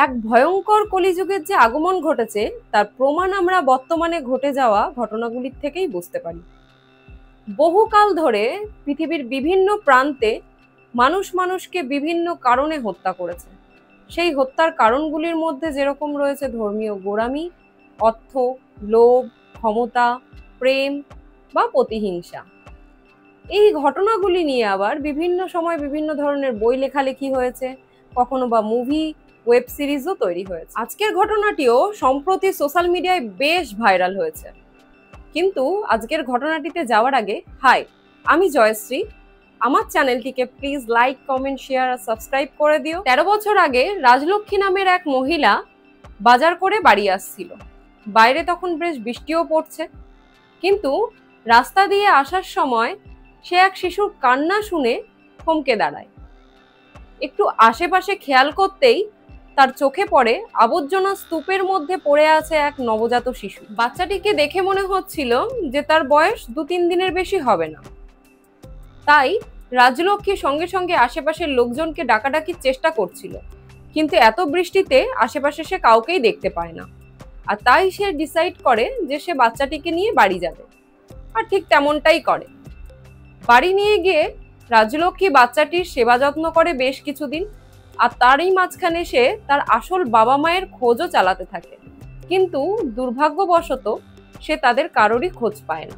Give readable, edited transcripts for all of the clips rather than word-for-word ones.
এক ভয়ঙ্কর কলিযুগের যে আগমন ঘটেছে তার প্রমাণ আমরা বর্তমানে ঘটে যাওয়া ঘটনাগুলির থেকেই বুঝতে পারি। বহুকাল ধরে পৃথিবীর বিভিন্ন প্রান্তে মানুষ মানুষকে বিভিন্ন কারণে হত্যা করেছে। সেই হত্যার কারণগুলির মধ্যে যেরকম রয়েছে ধর্মীয় গোঁড়ামি, অর্থ, লোভ, ক্ষমতা, প্রেম বা প্রতিহিংসা। এই ঘটনাগুলি নিয়ে আবার বিভিন্ন সময় বিভিন্ন ধরনের বই লেখালেখি হয়েছে, কখনো বা মুভি, ওয়েব সিরিজও তৈরি হয়েছে। আজকের ঘটনাটিও সম্প্রতি সোশ্যাল মিডিয়ায় বেশ ভাইরাল হয়েছে। কিন্তু আজকের ঘটনাটিতে যাওয়ার আগে হাই, আমি জয়শ্রী। আমার চ্যানেলটিকে প্লিজ লাইক, কমেন্ট, শেয়ার আর সাবস্ক্রাইব করে দিও। 13 বছর আগে রাজলক্ষ্মী নামের এক মহিলা বাজার করে বাড়ি আসছিল। বাইরে তখন বেশ বৃষ্টিও পড়ছে, কিন্তু রাস্তা দিয়ে আসার সময় সে এক শিশুর কান্না শুনে থমকে দাঁড়ায়। একটু আশেপাশে খেয়াল করতেই তার চোখে পড়ে আবর্জনা স্তূপের মধ্যে পড়ে আছে এক নবজাত শিশু। বাচ্চাটিকে দেখে মনে হচ্ছিল যে তার বয়স 2-3 দিনের বেশি হবে না। তাই রাজলক্ষ্মী সঙ্গে সঙ্গে আশেপাশের লোকজনকে ডাকাডাকির চেষ্টা করছিল, কিন্তু এত বৃষ্টিতে আশেপাশে সে কাউকেই দেখতে পায় না। আর তাই সে ডিসাইড করে যে সে বাচ্চাটিকে নিয়ে বাড়ি যাবে, আর ঠিক তেমনটাই করে। বাড়ি নিয়ে গিয়ে রাজলক্ষ্মী বাচ্চাটির সেবা যত্ন করে বেশ কিছুদিন, আর তারই মাঝখানে সে তার আসল বাবা মায়ের খোঁজও চালাতে থাকে। কিন্তু দুর্ভাগ্যবশত সে তাদের কারোরই খোঁজ পায় না।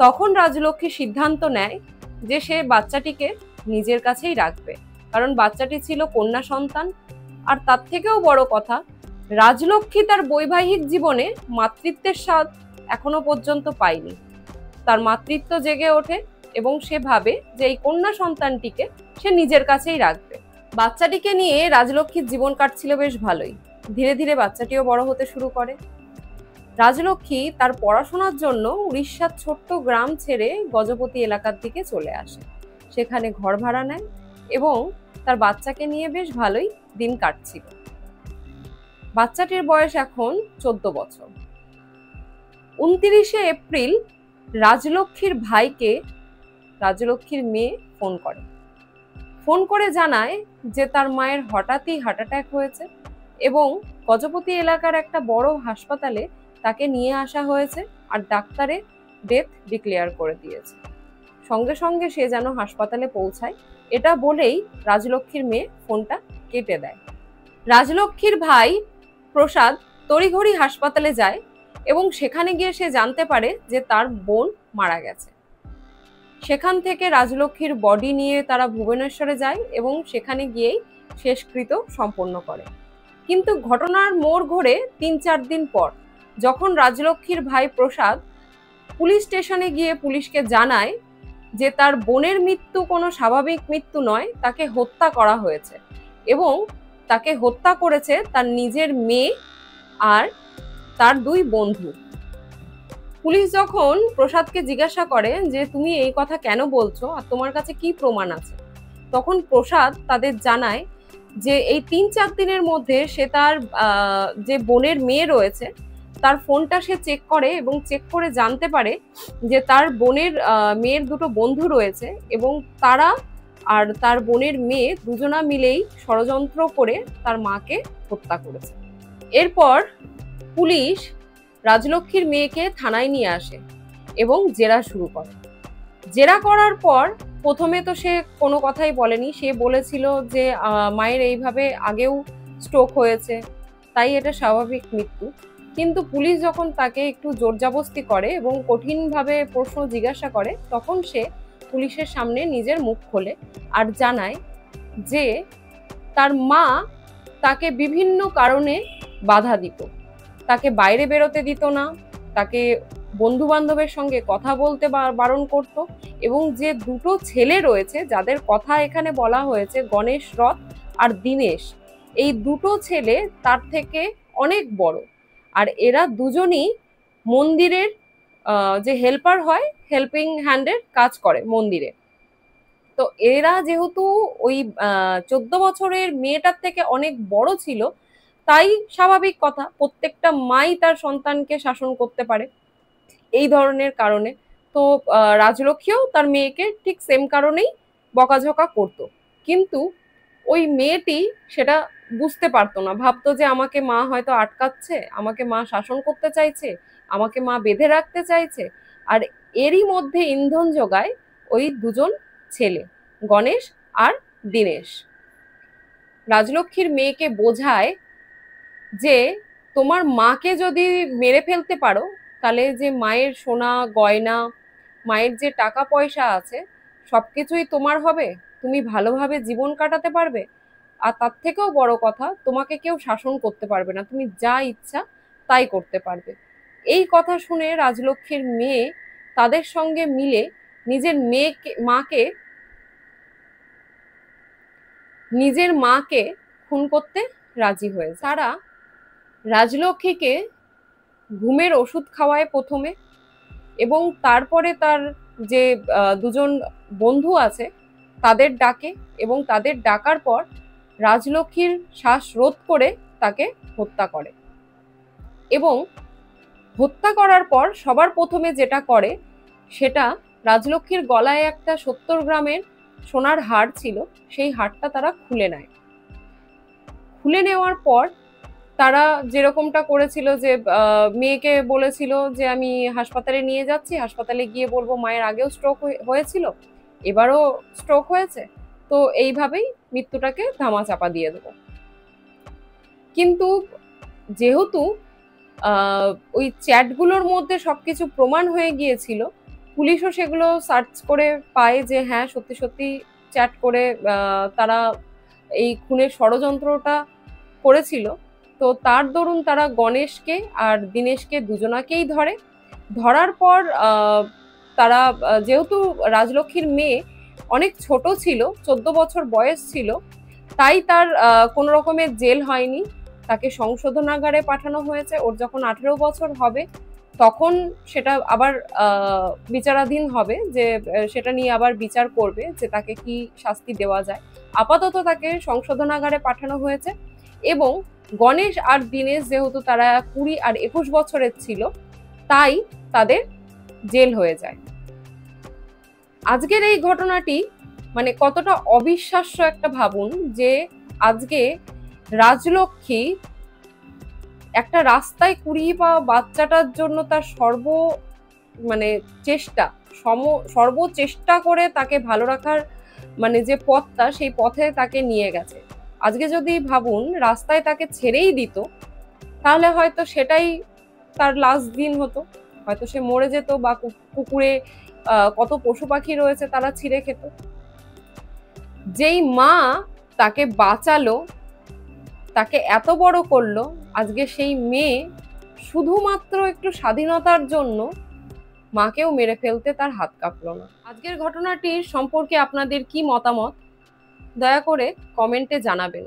তখন রাজলক্ষ্মী সিদ্ধান্ত নেয় যে সে বাচ্চাটিকে নিজের কাছেই রাখবে, কারণ বাচ্চাটি ছিল কন্যা সন্তান। আর তার থেকেও বড় কথা, রাজলক্ষ্মী তার বৈবাহিক জীবনে মাতৃত্বের স্বাদ এখনো পর্যন্ত পায়নি। তার মাতৃত্ব জেগে ওঠে এবং সে ভাবে যে এই কন্যা সন্তানটিকে সে নিজের কাছেই রাখবে। বাচ্চাটিকে নিয়ে রাজলক্ষ্মীর জীবন কাটছিল বেশ ভালোই। ধীরে ধীরে বাচ্চাটিও বড় হতে শুরু করে। রাজলক্ষ্মী তার পড়াশোনার জন্য উড়িষ্যার ছোট্ট গ্রাম ছেড়ে গজপতি এলাকার দিকে চলে আসে। সেখানে ঘর ভাড়া নেয় এবং তার বাচ্চাকে নিয়ে বেশ ভালোই দিন কাটছিল। বাচ্চাটির বয়স এখন 14 বছর। 29শে এপ্রিল রাজলক্ষ্মীর ভাইকে রাজলক্ষ্মীর মেয়ে ফোন করে জানায় যে তার মায়ের হঠাৎই হার্ট অ্যাটাক হয়েছে এবং গজপতি এলাকার একটা বড় হাসপাতালে তাকে নিয়ে আসা হয়েছে, আর ডাক্তারে ডেথ ডিক্লেয়ার করে দিয়েছে। সঙ্গে সঙ্গে সে যেন হাসপাতালে পৌঁছায়, এটা বলেই রাজলক্ষ্মীর মেয়ে ফোনটা কেটে দেয়। রাজলক্ষ্মীর ভাই প্রসাদ তড়িঘড়ি হাসপাতালে যায় এবং সেখানে গিয়ে সে জানতে পারে যে তার বোন মারা গেছে। সেখান থেকে রাজলক্ষ্মীর বডি নিয়ে তারা ভুবনেশ্বরে যায় এবং সেখানে গিয়েই শেষকৃত্য সম্পন্ন করে। কিন্তু ঘটনার মোড় ঘোরে 3-4 দিন পর, যখন রাজলক্ষ্মীর ভাই প্রসাদ পুলিশ স্টেশনে গিয়ে পুলিশকে জানায় যে তার বোনের মৃত্যু কোনো স্বাভাবিক মৃত্যু নয়, তাকে হত্যা করা হয়েছে এবং তাকে হত্যা করেছে তার নিজের মেয়ে আর তার 2 বন্ধু। পুলিশ যখন প্রসাদকে জিজ্ঞাসা করে যে তুমি এই কথা কেন বলছো আর তোমার কাছে কি প্রমাণ আছে, তখন প্রসাদ তাদের জানায় যে এই 3-4 দিনের মধ্যে সে তার যে বোনের মেয়ে রয়েছে তার ফোনটা সে চেক করে এবং চেক করে জানতে পারে যে তার বোনের মেয়ের 2 বন্ধু রয়েছে এবং তারা আর তার বোনের মেয়ে দুজনা মিলেই ষড়যন্ত্র করে তার মাকে হত্যা করেছে। এরপর পুলিশ রাজলক্ষ্মীর মেয়েকে থানায় নিয়ে আসে এবং জেরা শুরু করে। জেরা করার পর প্রথমে তো সে কোনো কথাই বলেনি। সে বলেছিল যে মায়ের এইভাবে আগেও স্ট্রোক হয়েছে, তাই এটা স্বাভাবিক মৃত্যু। কিন্তু পুলিশ যখন তাকে একটু জোরজবস্তি করে এবং কঠিনভাবে প্রশ্ন জিজ্ঞাসা করে, তখন সে পুলিশের সামনে নিজের মুখ খোলে আর জানায় যে তার মা তাকে বিভিন্ন কারণে বাধা দিত, তাকে বাইরে বেরোতে দিত না, তাকে বন্ধু বান্ধবের সঙ্গে কথা বলতে বারণ করত এবং যে 2 ছেলে রয়েছে যাদের কথা এখানে বলা হয়েছে, গণেশ রথ আর দীনেশ, এই 2 ছেলে তার থেকে অনেক বড়, আর এরা দুজনই মন্দিরের যে হেল্পার হয়, হেল্পিং হ্যান্ডের কাজ করে মন্দিরে। তো এরা যেহেতু ওই 14 বছরের মেয়েটার থেকে অনেক বড় ছিল, তাই স্বাভাবিক কথা প্রত্যেকটা মাই তার সন্তানকে শাসন করতে পারে এই ধরনের কারণে। তো রাজলক্ষ্মীও তার মেয়েকে ঠিক সেম কারণেই বকাঝকা করতো। কিন্তু ওই মেয়েটি সেটা বুঝতে পারতো না, ভাবতো যে আমাকে মা হয়তো আটকাচ্ছে, আমাকে মা শাসন করতে চাইছে, আমাকে মা বেঁধে রাখতে চাইছে। আর এরই মধ্যে ইন্ধন যোগায় ওই দুজন ছেলে, গণেশ আর দীনেশ। রাজলক্ষ্মীর মেয়েকে বোঝায় যে তোমার মাকে যদি মেরে ফেলতে পারো, তাহলে যে মায়ের সোনা গয়না, মায়ের যে টাকা পয়সা আছে, সবকিছুই তোমার হবে, তুমি ভালোভাবে জীবন কাটাতে পারবে। আর তার থেকেও বড় কথা, তোমাকে কেউ শাসন করতে পারবে না, তুমি যা ইচ্ছা তাই করতে পারবে। এই কথা শুনে রাজলক্ষ্মীর মেয়ে তাদের সঙ্গে মিলে নিজের মাকে খুন করতে রাজি হয়েছে। তারা রাজলক্ষ্মীকে ঘুমের ওষুধ খাওয়ায় প্রথমে, এবং তারপরে তার যে দুজন বন্ধু আছে তাদের ডাকে, এবং তাদের ডাকার পর রাজলক্ষ্মীর শ্বাস রোধ করে তাকে হত্যা করে। এবং হত্যা করার পর সবার প্রথমে যেটা করে, সেটা রাজলক্ষ্মীর গলায় একটা 70 গ্রামের সোনার হার ছিল, সেই হারটা তারা খুলে নেয়। খুলে নেওয়ার পর তারা যেরকমটা করেছিল, যে মেয়েকে বলেছিল যে আমি হাসপাতালে নিয়ে যাচ্ছি, হাসপাতালে গিয়ে বলবো মায়ের আগেও স্ট্রোক হয়েছিল, এবারও স্ট্রোক হয়েছে, তো এইভাবেই মৃত্যুটাকে ধামাচাপা দিয়ে দেবো। কিন্তু যেহেতু ওই চ্যাটগুলোর মধ্যে সবকিছু প্রমাণ হয়ে গিয়েছিল, পুলিশও সেগুলো সার্চ করে পায় যে হ্যাঁ সত্যি সত্যি চ্যাট করে তারা এই খুনের ষড়যন্ত্রটা করেছিল। তো তার দরুন তারা গণেশকে আর দীনেশকে দুজনাকেই ধরে। ধরার পর তারা, যেহেতু রাজলক্ষ্মীর মেয়ে অনেক ছোট ছিল, 14 বছর বয়স ছিল, তাই তার কোনো রকমের জেল হয়নি, তাকে সংশোধনাগারে পাঠানো হয়েছে। ওর যখন 18 বছর হবে তখন সেটা আবার বিচারাধীন হবে, যে সেটা নিয়ে আবার বিচার করবে যে তাকে কি শাস্তি দেওয়া যায়। আপাতত তাকে সংশোধনাগারে পাঠানো হয়েছে। এবং গণেশ আর দীনেশ যেহেতু তারা 20 আর 21 বছরের ছিল, তাই তাদের জেল হয়ে যায়। আজকের এই ঘটনাটি মানে কতটা অবিশ্বাস্য একটা ভাবুন, যে আজকে রাজলক্ষ্মী একটা রাস্তায় কুড়িয়ে পাওয়া বাচ্চাটার জন্য তার সর্বচেষ্টা করে তাকে ভালো রাখার যে পথটা, সেই পথে তাকে নিয়ে গেছে। আজকে যদি ভাবুন রাস্তায় তাকে ছেড়েই দিত, তাহলে হয়তো সেটাই তার লাস্ট দিন হতো, হয়তো সে মরে যেত, বা পুকুরে কত পশু পাখি রয়েছে তারা ছিঁড়ে খেত। যেই মা তাকে বাঁচালো, তাকে এত বড় করলো, আজকে সেই মেয়ে শুধুমাত্র একটু স্বাধীনতার জন্য মাকেও মেরে ফেলতে তার হাত কাঁপলো না। আজকের ঘটনাটির সম্পর্কে আপনাদের কি মতামত, দয়া করে কমেন্টে জানাবেন।